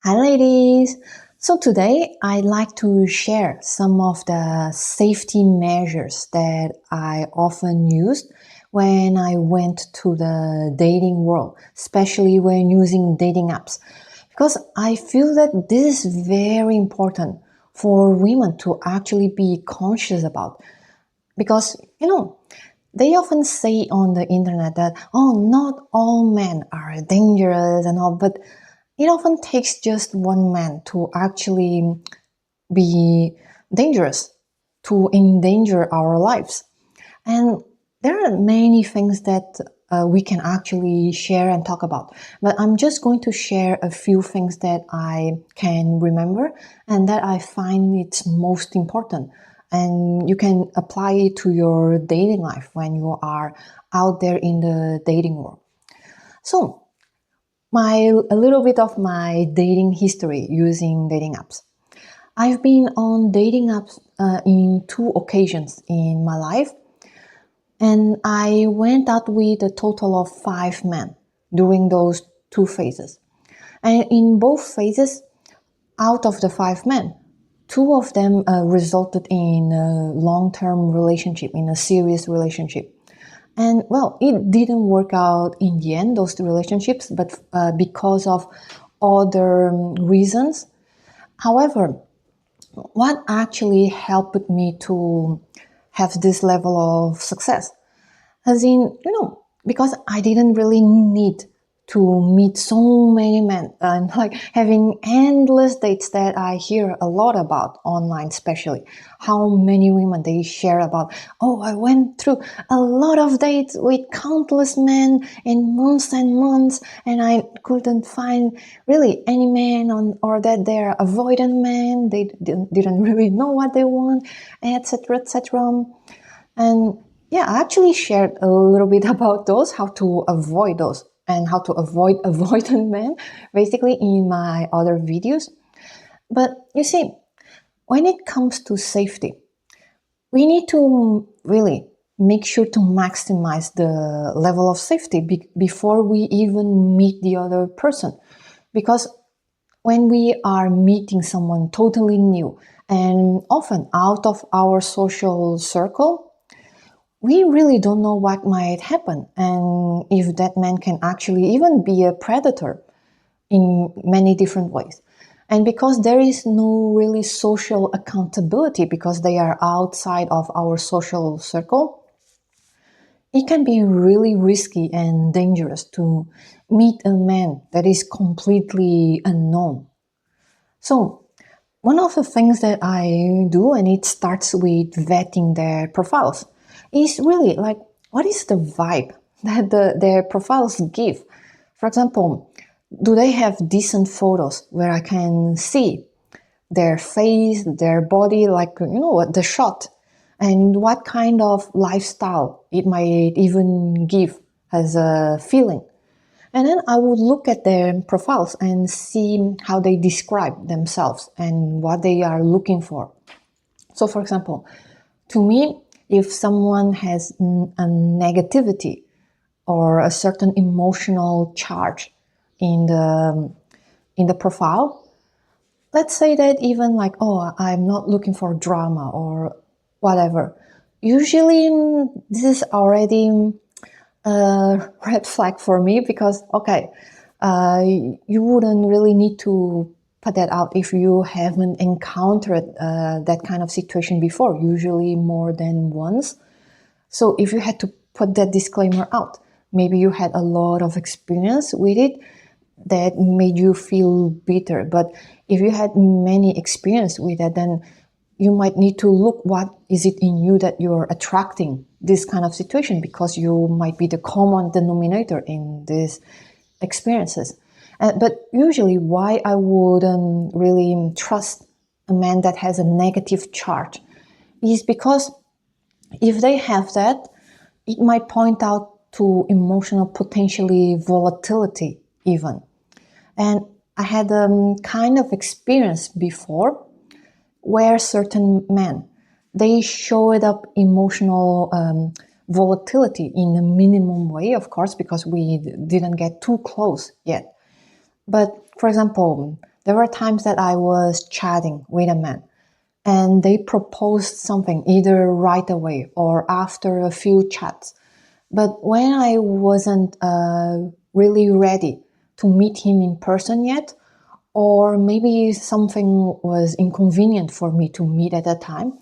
Hi, ladies. So today I'd like to share some of the safety measures that I often used when I went to the dating world, especially when using dating apps. Because I feel that this is very important for women to actually be conscious about. Because, they often say on the internet that, oh, not all men are dangerous and all, but it often takes just one man to actually be dangerous, to endanger our lives. And there are many things that we can actually share and talk about. But I'm just going to share a few things that I can remember and that I find it's most important. And you can apply it to your dating life when you are out there in the dating world. So, a little bit of my dating history using dating apps. I've been on dating apps in two occasions in my life, and I went out with a total of 5 men during those two phases. And in both phases, out of the 5 men, two of them resulted in a long-term relationship, in a serious relationship. And well, it didn't work out in the end, those two relationships, but because of other reasons. However, what actually helped me to have this level of success? As in, because I didn't really need to meet so many men and like having endless dates that I hear a lot about online, especially how many women they share about, oh, I went through a lot of dates with countless men in months and months, and I couldn't find really any man or that they're avoidant men, they didn't really know what they want, etc., etc. And yeah, I actually shared a little bit about those, how to avoid those and how to avoid avoidant men, basically in my other videos. But you see, when it comes to safety, we need to really make sure to maximize the level of safety before we even meet the other person. Because when we are meeting someone totally new and often out of our social circle, we really don't know what might happen and if that man can actually even be a predator in many different ways. And because there is no really social accountability because they are outside of our social circle, it can be really risky and dangerous to meet a man that is completely unknown. So, one of the things that I do, and it starts with vetting their profiles, is really like, what is the vibe that their profiles give? For example, do they have decent photos where I can see their face, their body, like, the shot, and what kind of lifestyle it might even give as a feeling? And then I would look at their profiles and see how they describe themselves and what they are looking for. So, for example, to me, if someone has a negativity or a certain emotional charge in the profile, let's say that even like, oh, I'm not looking for drama or whatever. Usually, this is already a red flag for me because, okay, you wouldn't really need to put that out if you haven't encountered that kind of situation before, usually more than once. So if you had to put that disclaimer out, maybe you had a lot of experience with it that made you feel bitter. But if you had many experience with it, then you might need to look what is it in you that you're attracting this kind of situation because you might be the common denominator in these experiences. But usually why I wouldn't really trust a man that has a negative charge is because if they have that, it might point out to emotional potentially volatility even. And I had a kind of experience before where certain men, they showed up emotional volatility in a minimum way, of course, because we didn't get too close yet. But for example, There were times that I was chatting with a man and they proposed something either right away or after a few chats. But when I wasn't really ready to meet him in person yet, or maybe something was inconvenient for me to meet at that time,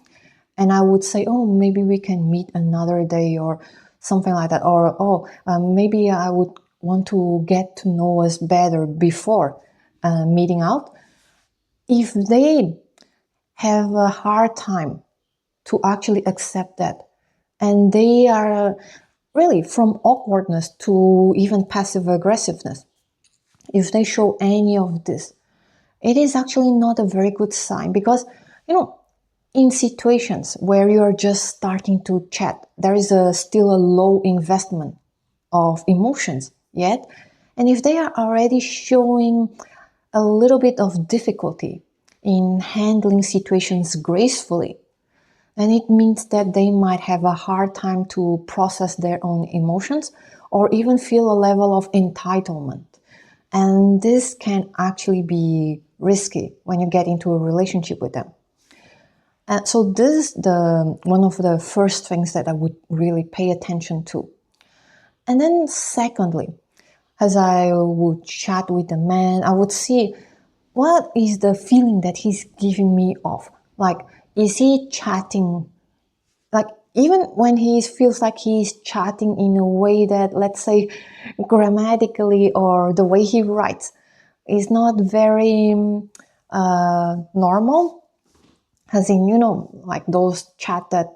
and I would say, oh, maybe we can meet another day or something like that, or maybe I would want to get to know us better before meeting out. If they have a hard time to actually accept that, and they are really from awkwardness to even passive aggressiveness, if they show any of this, it is actually not a very good sign, because in situations where you're just starting to chat, there is still a low investment of emotions yet. And if they are already showing a little bit of difficulty in handling situations gracefully, then it means that they might have a hard time to process their own emotions or even feel a level of entitlement. And this can actually be risky when you get into a relationship with them. And so this is one of the first things that I would really pay attention to. And then secondly, as I would chat with the man, I would see what is the feeling that he's giving me off. Like, is he chatting, like even when he feels like he's chatting in a way that, let's say, grammatically or the way he writes is not very normal, as in, like those chat that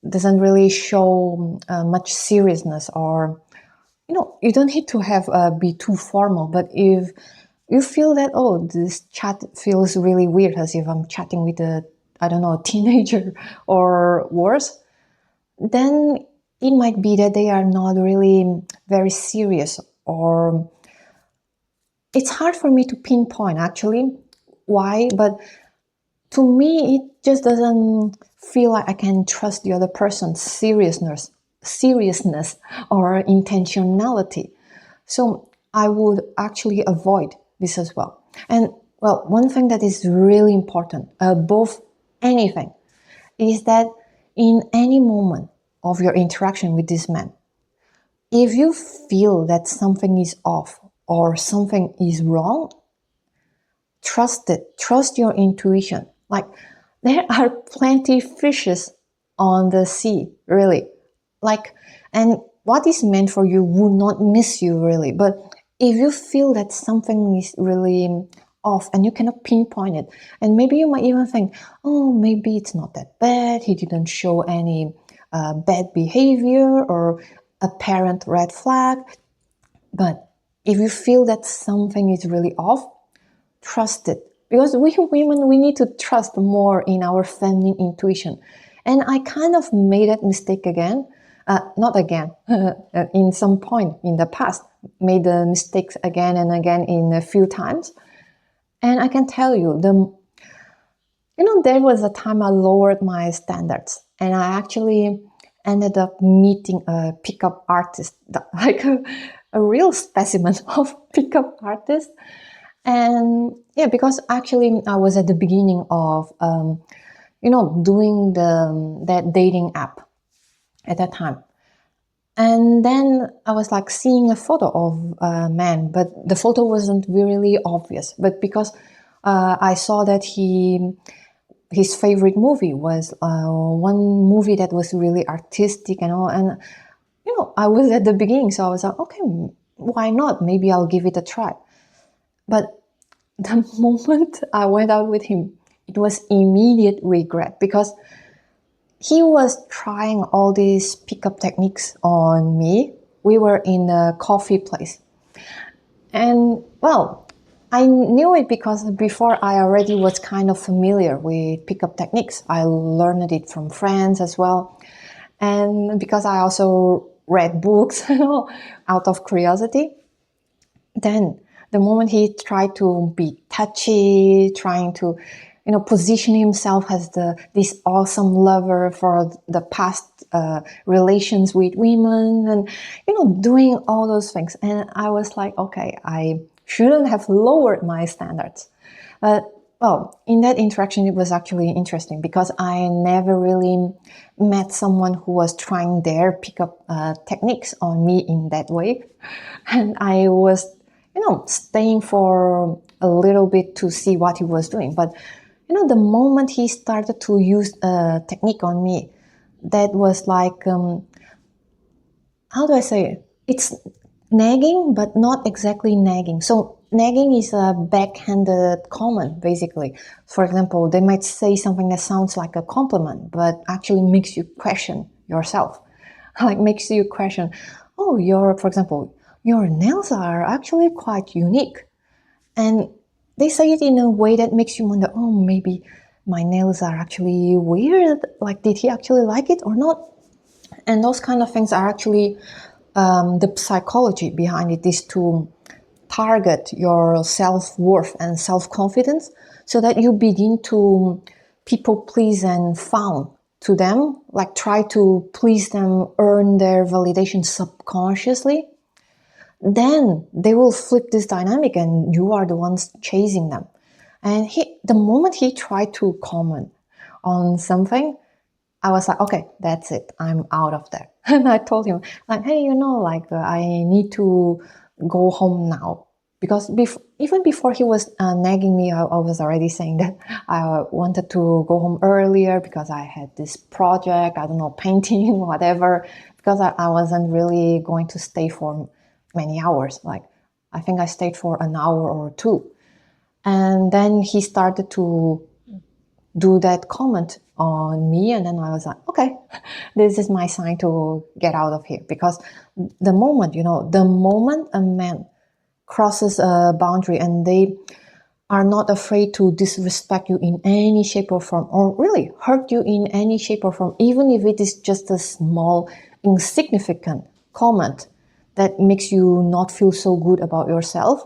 doesn't really show much seriousness, or you don't need to have be too formal, but if you feel that, oh, this chat feels really weird, as if I'm chatting with a teenager or worse, then it might be that they are not really very serious, or it's hard for me to pinpoint actually why, but to me, it just doesn't feel like I can trust the other person's seriousness or intentionality. So I would actually avoid this as well. And well, one thing that is really important above anything is that in any moment of your interaction with this man, if you feel that something is off or something is wrong, trust it. Trust your intuition. Like, there are plenty fishes on the sea, really. Like, and what is meant for you will not miss you, really. But if you feel that something is really off and you cannot pinpoint it, and maybe you might even think, oh, maybe it's not that bad, he didn't show any bad behavior or apparent red flag. But if you feel that something is really off, trust it. Because we women, we need to trust more in our feminine intuition. And I kind of made that mistake again. Not again, in some point in the past, made the mistakes again and again in a few times. And I can tell you, there was a time I lowered my standards, and I actually ended up meeting a pickup artist, like a real specimen of pickup artist. And yeah, because actually I was at the beginning of, doing that dating app at that time. And then I was like seeing a photo of a man, but the photo wasn't really obvious. But because I saw that his favorite movie was one movie that was really artistic and all, and I was at the beginning, so I was like, okay, why not? Maybe I'll give it a try. But the moment I went out with him, it was immediate regret, because he was trying all these pickup techniques on me. We were in a coffee place. And well, I knew it because before I already was kind of familiar with pickup techniques. I learned it from friends as well. And because I also read books out of curiosity. Then the moment he tried to be touchy, trying to, position himself as this awesome lover for the past relations with women, and doing all those things, and I was like, okay, I shouldn't have lowered my standards. But well, in that interaction, it was actually interesting because I never really met someone who was trying their pickup techniques on me in that way. And I was, staying for a little bit to see what he was doing. But, the moment he started to use a technique on me, that was like, how do I say it? It's nagging, but not exactly nagging. So nagging is a backhanded comment, basically. For example, they might say something that sounds like a compliment, but actually makes you question yourself. Like makes you question, oh, for example, your nails are actually quite unique. And they say it in a way that makes you wonder, oh, maybe my nails are actually weird. Like, did he actually like it or not? And those kind of things are actually the psychology behind it is to target your self-worth and self-confidence so that you begin to people please and fawn to them, like try to please them, earn their validation subconsciously. Then they will flip this dynamic and you are the ones chasing them. And the moment he tried to comment on something, I was like, okay, that's it. I'm out of there. And I told him, like, hey, I need to go home now. Because even before he was nagging me, I was already saying that I wanted to go home earlier because I had this project, I don't know, painting, whatever, because I wasn't really going to stay for many hours. Like, I think I stayed for an hour or two. And then he started to do that comment on me, and then I was like, okay, this is my sign to get out of here. Because the moment a man crosses a boundary and they are not afraid to disrespect you in any shape or form, or really hurt you in any shape or form, even if it is just a small insignificant comment that makes you not feel so good about yourself,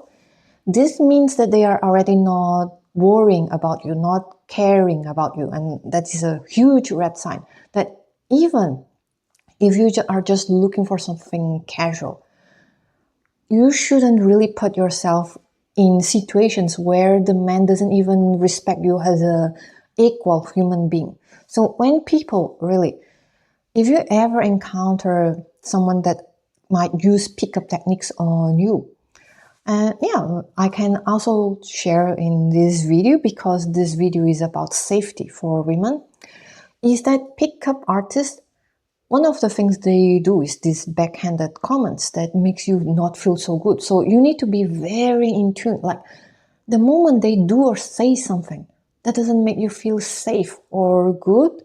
this means that they are already not worrying about you, not caring about you. And that is a huge red sign that even if you are just looking for something casual, you shouldn't really put yourself in situations where the man doesn't even respect you as a equal human being. So when people really, if you ever encounter someone that might use pickup techniques on you, I can also share in this video, because this video is about safety for women, is that pickup artists, one of the things they do is these backhanded comments that makes you not feel so good. So you need to be very in tune. Like the moment they do or say something that doesn't make you feel safe or good,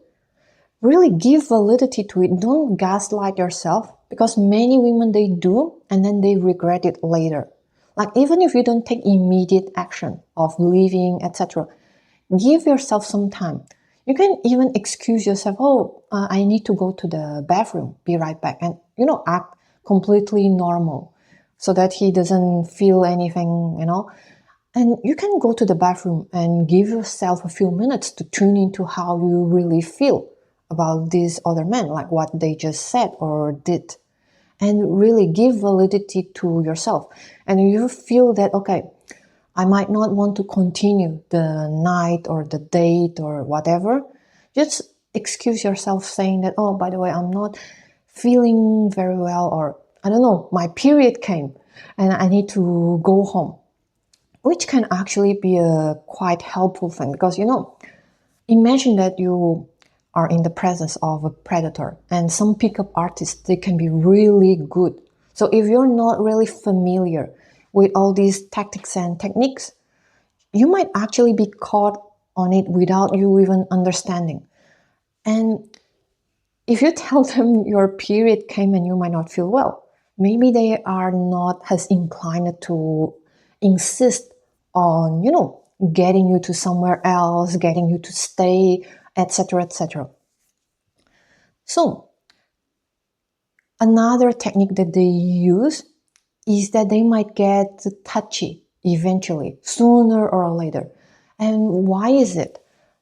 really give validity to it. Don't gaslight yourself, because many women, they do and then they regret it later. Like even if you don't take immediate action of leaving, etc., give yourself some time. You can even excuse yourself, oh, I need to go to the bathroom, be right back. And, act completely normal so that he doesn't feel anything, And you can go to the bathroom and give yourself a few minutes to tune into how you really feel about these other men, like what they just said or did. And really give validity to yourself. And you feel that, okay, I might not want to continue the night or the date or whatever. Just excuse yourself saying that, oh, by the way, I'm not feeling very well, or I don't know, my period came and I need to go home, which can actually be a quite helpful thing. Because, imagine that you are in the presence of a predator, and some pickup artists, they can be really good. So if you're not really familiar with all these tactics and techniques, you might actually be caught on it without you even understanding. And if you tell them your period came and you might not feel well, maybe they are not as inclined to insist on, getting you to somewhere else, getting you to stay, etc., etc. So, another technique that they use is that they might get touchy eventually, sooner or later. And why is it?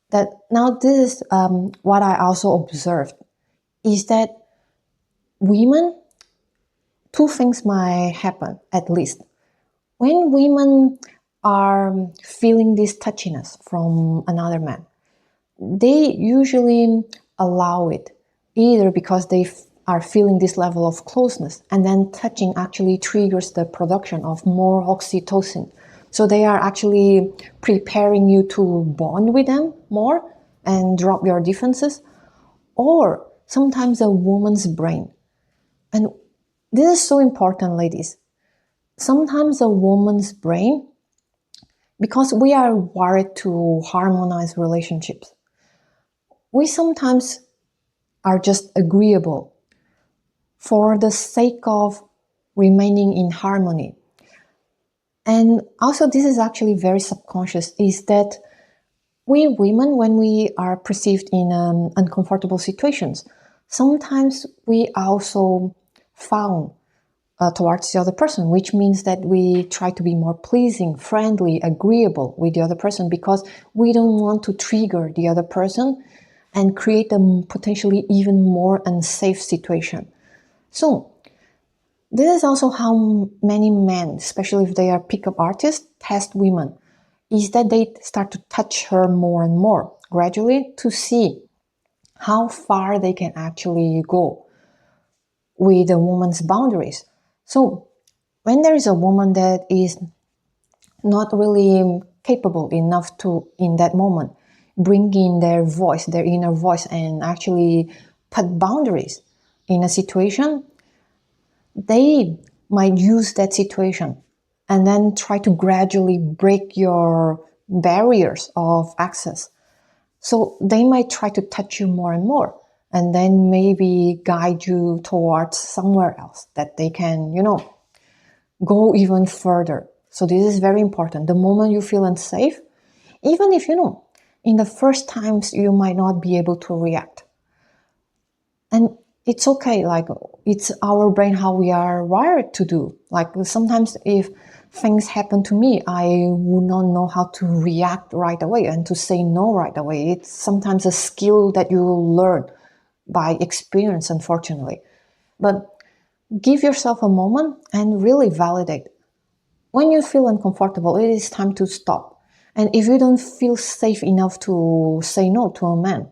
That now this is what I also observed, is that women, two things might happen at least. When women are feeling this touchiness from another man, they usually allow it, either because they are feeling this level of closeness, and then touching actually triggers the production of more oxytocin. So they are actually preparing you to bond with them more and drop your defenses. Or sometimes a woman's brain. And this is so important, ladies. Sometimes a woman's brain, because we are wired to harmonize relationships, we sometimes are just agreeable for the sake of remaining in harmony. And also, this is actually very subconscious, is that we women, when we are perceived in uncomfortable situations, sometimes we also fawn towards the other person, which means that we try to be more pleasing, friendly, agreeable with the other person, because we don't want to trigger the other person and create a potentially even more unsafe situation. So this is also how many men, especially if they are pickup artists, test women, is that they start to touch her more and more gradually to see how far they can actually go with a woman's boundaries. So when there is a woman that is not really capable enough to, in that moment, bring in their voice, their inner voice, and actually put boundaries in a situation, they might use that situation and then try to gradually break your barriers of access. So they might try to touch you more and more, and then maybe guide you towards somewhere else that they can, go even further. So this is very important. The moment you feel unsafe, even if, in the first times you might not be able to react. And it's okay, like it's our brain, how we are wired to do. Like sometimes if things happen to me, I would not know how to react right away and to say no right away. It's sometimes a skill that you learn by experience, unfortunately. But give yourself a moment and really validate. When you feel uncomfortable, it is time to stop. And if you don't feel safe enough to say no to a man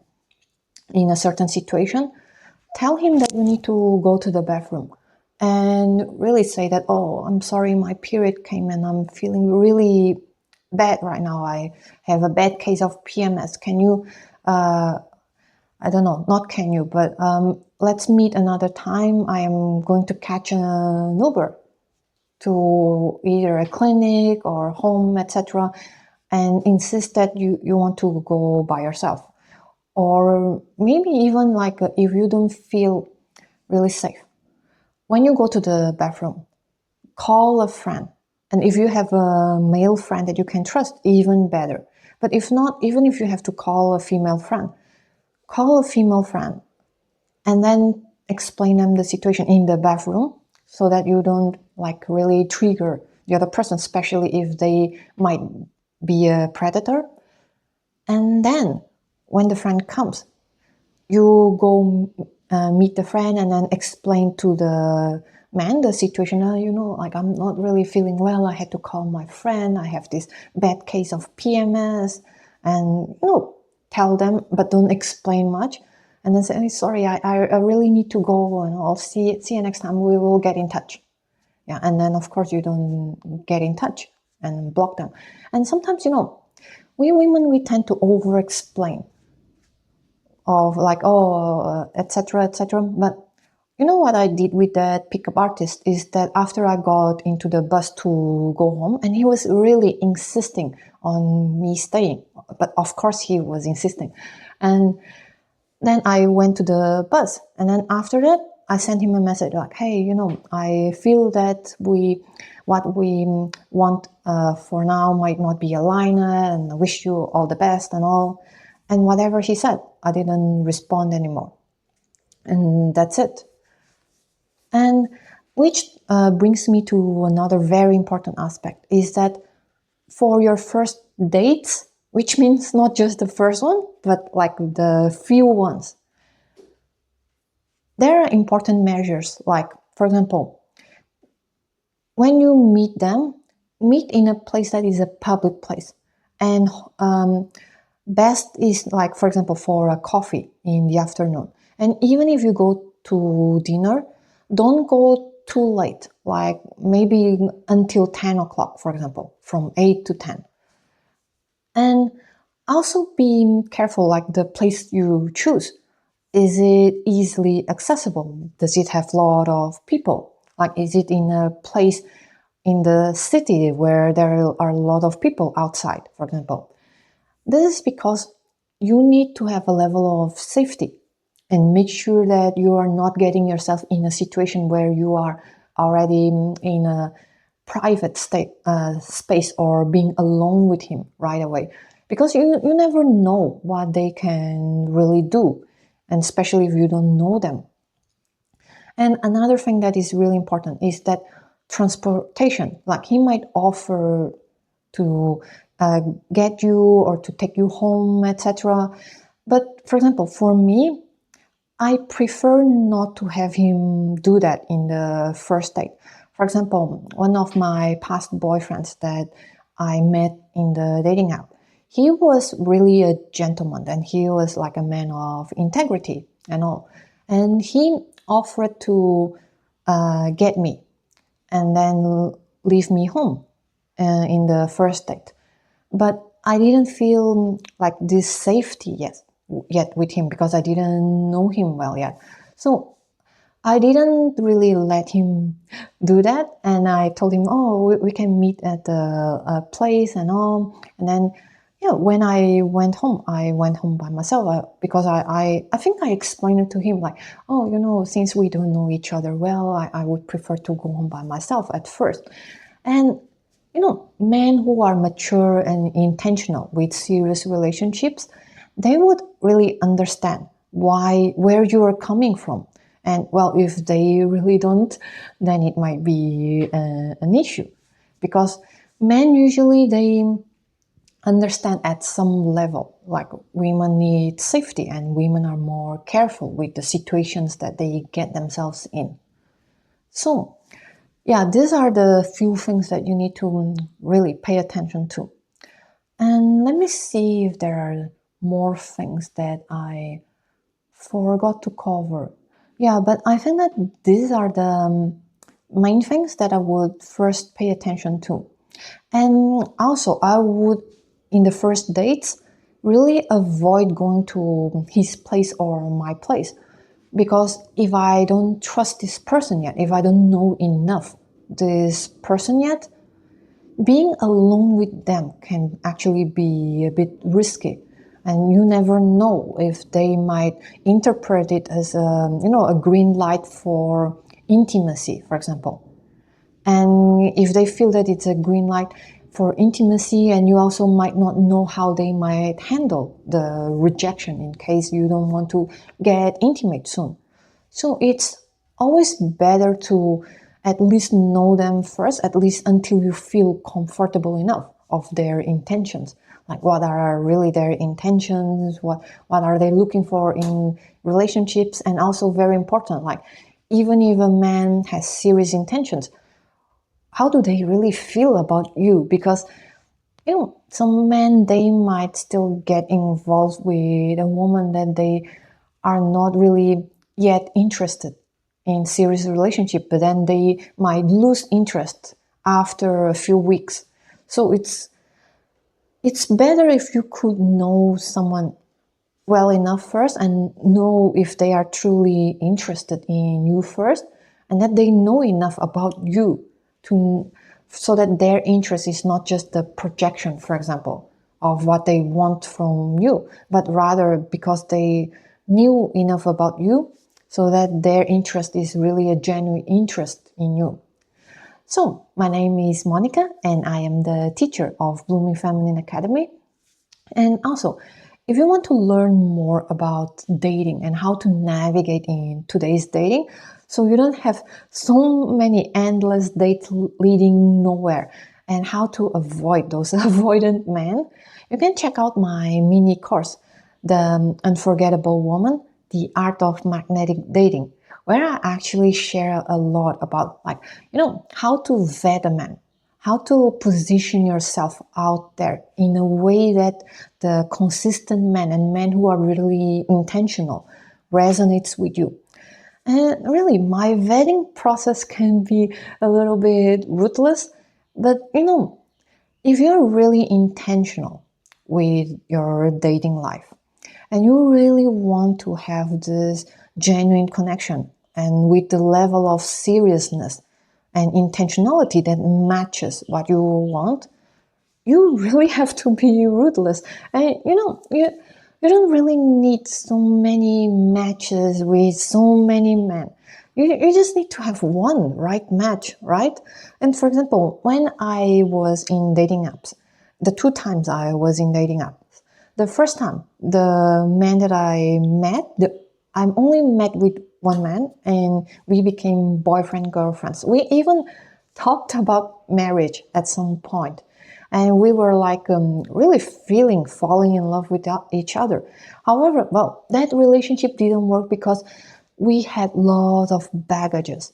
in a certain situation, tell him that you need to go to the bathroom and really say that, oh, I'm sorry, my period came and I'm feeling really bad right now. I have a bad case of PMS. Can you, I don't know, not can you, but let's meet another time. I am going to catch an Uber to either a clinic or home, etc., and insist that you want to go by yourself. Or maybe even like if you don't feel really safe, when you go to the bathroom, call a friend. And if you have a male friend that you can trust, even better. But if not, even if you have to call a female friend, call a female friend and then explain them the situation in the bathroom, so that you don't like really trigger the other person, especially if they might be a predator. And then when the friend comes, you go meet the friend and then explain to the man the situation. Like I'm not really feeling well. I had to call my friend. I have this bad case of PMS, and tell them, but don't explain much. And then say, hey, sorry, I really need to go, and I'll see you next time. We will get in touch. Yeah, and then of course you don't get in touch and block them. And sometimes, we women, we tend to over-explain of like, oh, etc., etc. But you know what I did with that pickup artist is that after I got into the bus to go home, and he was really insisting on me staying, but of course he was insisting. And then I went to the bus, and then after that, I sent him a message like, hey, I feel that what we want for now might not be aligned, and I wish you all the best and all. And whatever he said, I didn't respond anymore. And that's it. And which brings me to another very important aspect, is that for your first dates, which means not just the first one, but like the few ones, there are important measures. Like, for example, when you meet them, meet in a place that is a public place. And best is like, for example, for a coffee in the afternoon. And even if you go to dinner, don't go too late, like maybe until 10 o'clock, for example, from 8 to 10. And also be careful, like the place you choose. Is it easily accessible? Does it have a lot of people? Like, is it in a place in the city where there are a lot of people outside, for example? This is because you need to have a level of safety and make sure that you are not getting yourself in a situation where you are already in a private space or being alone with him right away, because you never know what they can really do, and especially if you don't know them. And another thing that is really important is that transportation, like he might offer to get you or to take you home, etc. But for example, for me, I prefer not to have him do that in the first date. For example, one of my past boyfriends that I met in the dating app, he was really a gentleman and he was like a man of integrity and all. And he offered to get me and then leave me home in the first date. But I didn't feel like this safety yet with him because I didn't know him well yet. So I didn't really let him do that, and I told him, "Oh, we can meet at the place and all." And then, yeah, when I went home by myself because I think I explained it to him like, "Oh, since we don't know each other well, I would prefer to go home by myself at first." And men who are mature and intentional with serious relationships, they would really understand where you are coming from. And well, if they really don't, then it might be an issue, because men usually they understand at some level, like women need safety and women are more careful with the situations that they get themselves in. So yeah, these are the few things that you need to really pay attention to. And let me see if there are more things that I forgot to cover. Yeah, but I think that these are the main things that I would first pay attention to. And also, I would, in the first dates, really avoid going to his place or my place. Because if I don't trust this person yet, if I don't know enough this person yet, being alone with them can actually be a bit risky. And you never know if they might interpret it as a green light for intimacy, for example. And if they feel that it's a green light for intimacy, and you also might not know how they might handle the rejection in case you don't want to get intimate soon. So it's always better to at least know them first, at least until you feel comfortable enough of their intentions. Like, what are really their intentions? What are they looking for in relationships? And also very important, like, even if a man has serious intentions, how do they really feel about you? Because some men, they might still get involved with a woman that they are not really yet interested in serious relationship, but then they might lose interest after a few weeks. So it's better if you could know someone well enough first and know if they are truly interested in you first, and that they know enough about you so that their interest is not just the projection, for example, of what they want from you, but rather because they knew enough about you so that their interest is really a genuine interest in you. So, my name is Monica and I am the teacher of Blooming Feminine Academy. And also, if you want to learn more about dating and how to navigate in today's dating, so you don't have so many endless dates leading nowhere, and how to avoid those avoidant men, you can check out my mini course, The Unforgettable Woman, The Art of Magnetic Dating, where I actually share a lot about how to vet a man, how to position yourself out there in a way that the consistent men and men who are really intentional resonates with you. And really, my vetting process can be a little bit ruthless, but if you're really intentional with your dating life and you really want to have this genuine connection and with the level of seriousness and intentionality that matches what you want, you really have to be ruthless. And you don't really need so many matches with so many men. You just need to have one right match, right? And for example, when I was in dating apps, the 2 times I was in dating apps, the first time, the man that I met, I only met with one man and we became boyfriend, girlfriends. We even talked about marriage at some point. And we were like really falling in love with each other. However, well, that relationship didn't work because we had lots of baggages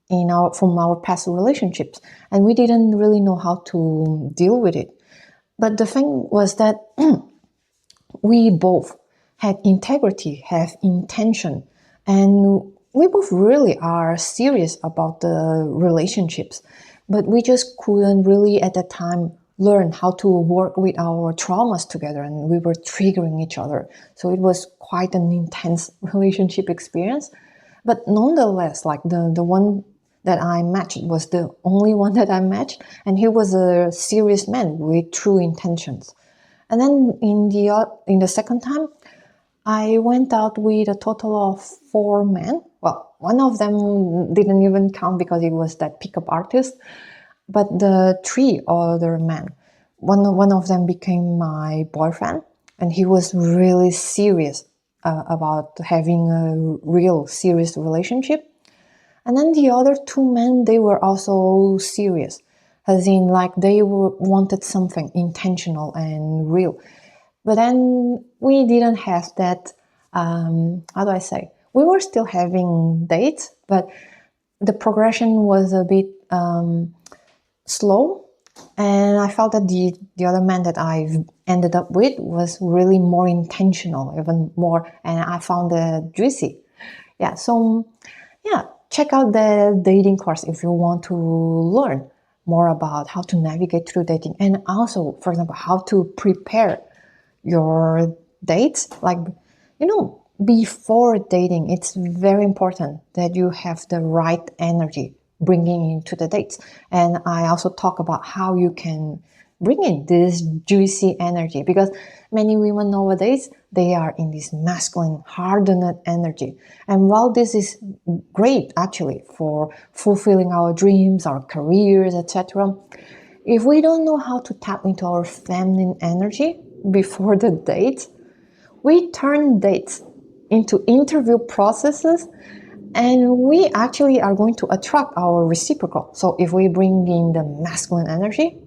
from our past relationships, and we didn't really know how to deal with it. But the thing was that we both had integrity, have intention, and we both really are serious about the relationships. But we just couldn't really at that time learn how to work with our traumas together, and we were triggering each other. So it was quite an intense relationship experience. But nonetheless, like the one that I matched was the only one that I matched, and he was a serious man with true intentions. And then in the second time, I went out with a total of 4 men. Well, one of them didn't even count because it was that pickup artist. But the 3 other men, one of them became my boyfriend, and he was really serious about having a real serious relationship. And then the other 2 men, they were also serious, as in like they wanted something intentional and real. But then we didn't have that, how do I say? We were still having dates, but the progression was a bit slow. And I felt that the other man that I've ended up with was really more intentional, even more, and I found it juicy. Yeah, so yeah, check out the dating course if you want to learn more about how to navigate through dating, and also, for example, how to prepare your dates. Like, before dating, it's very important that you have the right energy bringing into the dates. And I also talk about how you can bring in this juicy energy, because many women nowadays, they are in this masculine, hardened energy. And while this is great actually for fulfilling our dreams, our careers, etc., if we don't know how to tap into our feminine energy before the date, we turn dates into interview processes, and we actually are going to attract our reciprocal. So if we bring in the masculine energy,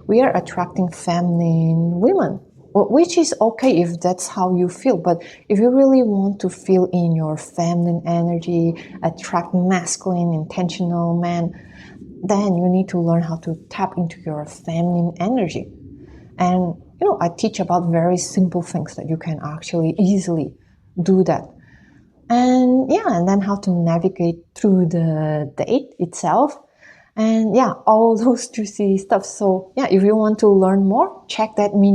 we are attracting feminine women, which is okay if that's how you feel. But if you really want to feel in your feminine energy, attract masculine, intentional men, then you need to learn how to tap into your feminine energy. And I teach about very simple things that you can actually easily do that. And and then how to navigate through the date itself. And all those juicy stuff. So if you want to learn more, check that mini